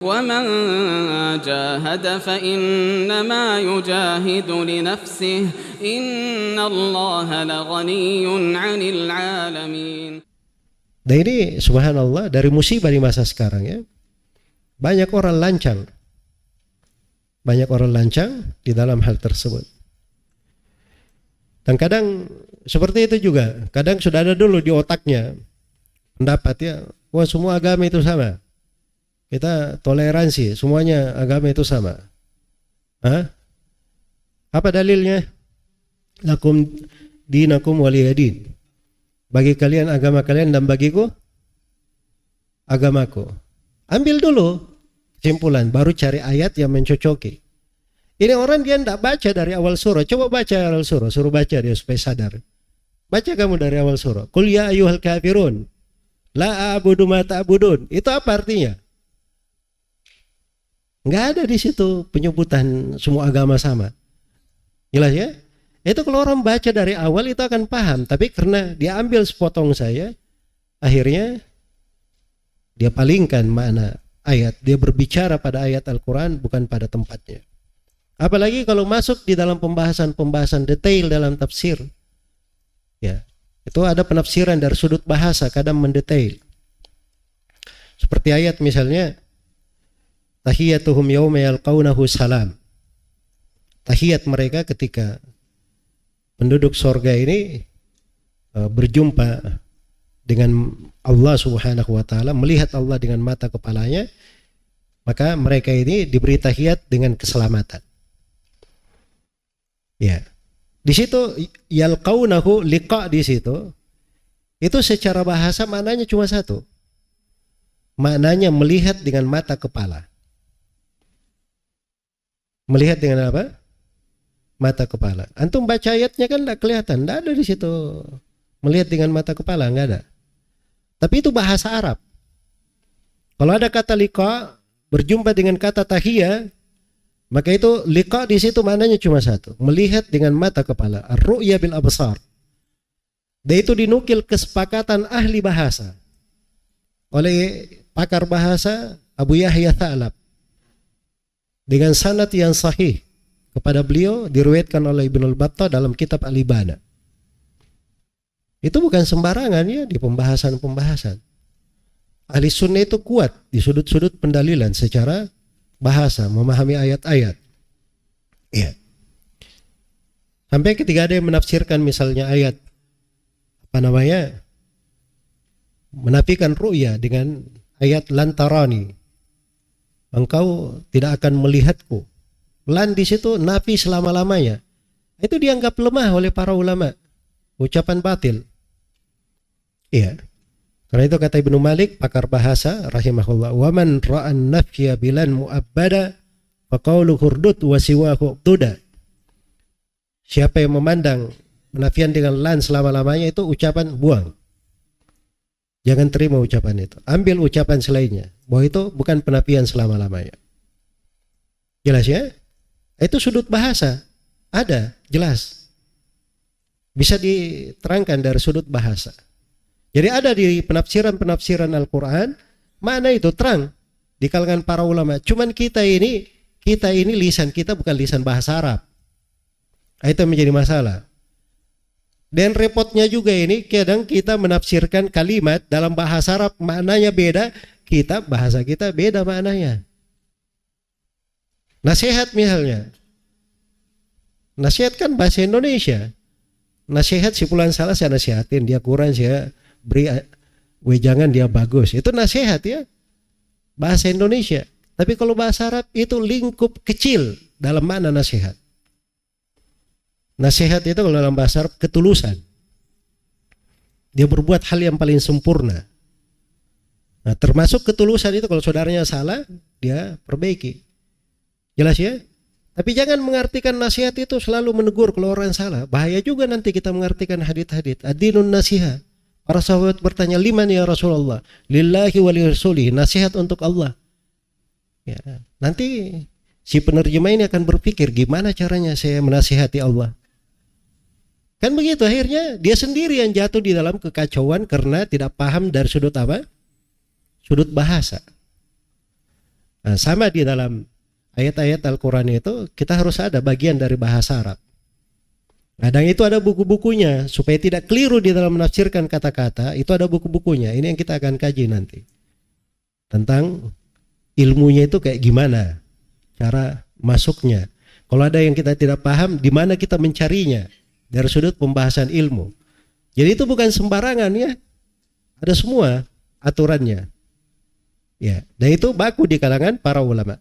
ومن جاهد فإنما يجاهد لنفسه إن الله لغني عن العالمين. Dan ini subhanallah dari musibah di masa sekarang ya. Banyak orang lancang. Banyak orang lancang di dalam hal tersebut. Dan kadang seperti itu juga. Kadang sudah ada dulu di otaknya pendapat ya, wah semua agama itu sama. Kita toleransi, semuanya agama itu sama. Hah? Apa dalilnya? Lakum dinakum waliyadin. Bagi kalian agama kalian dan bagiku agamaku. Ambil dulu kesimpulan, baru cari ayat yang mencocoki. Ini orang dia tidak baca dari awal surah. Coba baca awal surah, suruh baca dia supaya sadar. Baca kamu dari awal surah. Qul ya ayyuhal kafirun la a'budu ma ta'budun. Itu apa artinya? Enggak ada di situ penyebutan semua agama sama. Jelas ya? Itu kalau orang baca dari awal itu akan paham. Tapi karena dia ambil sepotong saya, akhirnya dia palingkan makna ayat. Dia berbicara pada ayat Al-Quran bukan pada tempatnya. Apalagi kalau masuk di dalam pembahasan detail dalam tafsir. Ya, itu ada penafsiran dari sudut bahasa, kadang mendetail. Seperti ayat misalnya, tahiyyatuhum yawma yalqawnahu salam. Tahiyat mereka ketika penduduk sorga ini berjumpa dengan Allah subhanahu wa ta'ala, melihat Allah dengan mata kepalanya, maka mereka ini diberi tahiyat dengan keselamatan. Ya, di situ yalqaunahu liqa, di situ itu secara bahasa maknanya cuma satu, maknanya melihat dengan mata kepala. Melihat dengan apa? Mata kepala. Antum baca ayatnya kan tidak kelihatan, tidak ada di situ melihat dengan mata kepala, nggak ada. Tapi itu bahasa Arab. Kalau ada kata liqa berjumpa dengan kata tahiyya, maka itu liqa di situ maknanya cuma satu, melihat dengan mata kepala. Ar-ru'ya bil absar. Dan itu dinukil kesepakatan ahli bahasa oleh pakar bahasa Abu Yahya Tha'lab dengan sanad yang sahih. Kepada beliau diriwayatkan oleh Ibnu Battah dalam kitab Al-Ibana. Itu bukan sembarangan ya di pembahasan-pembahasan. Ahli sunnah itu kuat di sudut-sudut pendalilan secara bahasa, memahami ayat-ayat. Iya. Sampai ketika ada yang menafsirkan misalnya ayat menafikan ru'ya dengan ayat lantarani. Engkau tidak akan melihatku. Lan di situ nafi selama-lamanya. Itu dianggap lemah oleh para ulama. Ucapan batil. Iya. Karena itu kata Ibnu Malik, pakar bahasa rahimahullah, "Wa man ra'an nafya bilan mu'abbada fa qawlu hurdud wa siwahu tuda." Siapa yang memandang penafian dengan lan selama-lamanya itu ucapan buang. Jangan terima ucapan itu. Ambil ucapan selainnya. Bahwa itu bukan penafian selama-lamanya. Jelas ya? Itu sudut bahasa. Ada, jelas. Bisa diterangkan dari sudut bahasa. Jadi ada di penafsiran Al-Quran, mana itu terang di kalangan para ulama. Cuman kita ini lisan kita bukan lisan bahasa Arab. Itu menjadi masalah. Dan repotnya juga ini, kadang kita menafsirkan kalimat dalam bahasa Arab maknanya beda, bahasa kita beda maknanya. Nasihat misalnya. Nasihat kan bahasa Indonesia. Nasihat si fulan salah saya nasihatin, dia kurang saya beri wejangan, dia bagus. Itu nasihat ya. Bahasa Indonesia. Tapi kalau bahasa Arab itu lingkup kecil dalam makna nasihat. Nasihat itu kalau dalam bahasa Arab ketulusan. Dia berbuat hal yang paling sempurna. Nah, termasuk ketulusan itu kalau saudaranya salah, dia perbaiki. Jelas ya? Tapi jangan mengartikan nasihat itu selalu menegur kalau orang salah. Bahaya juga nanti kita mengartikan hadits-hadits. Ad-dinun nasihat. Para sahabat bertanya, liman ya Rasulullah? Lillahi wa li rasulih. Nasihat untuk Allah. Ya, nanti si penerjemah ini akan berpikir, gimana caranya saya menasihati Allah? Kan begitu, akhirnya dia sendiri yang jatuh di dalam kekacauan karena tidak paham dari sudut apa? Sudut bahasa. Nah, sama di dalam ayat-ayat Al-Quran itu kita harus ada bagian dari bahasa Arab. Kadang itu ada buku-bukunya supaya tidak keliru di dalam menafsirkan kata-kata. Itu ada buku-bukunya. Ini yang kita akan kaji nanti tentang ilmunya itu kayak gimana cara masuknya. Kalau ada yang kita tidak paham, di mana kita mencarinya dari sudut pembahasan ilmu. Jadi itu bukan sembarangan ya. Ada semua aturannya. Ya, dan itu baku di kalangan para ulama.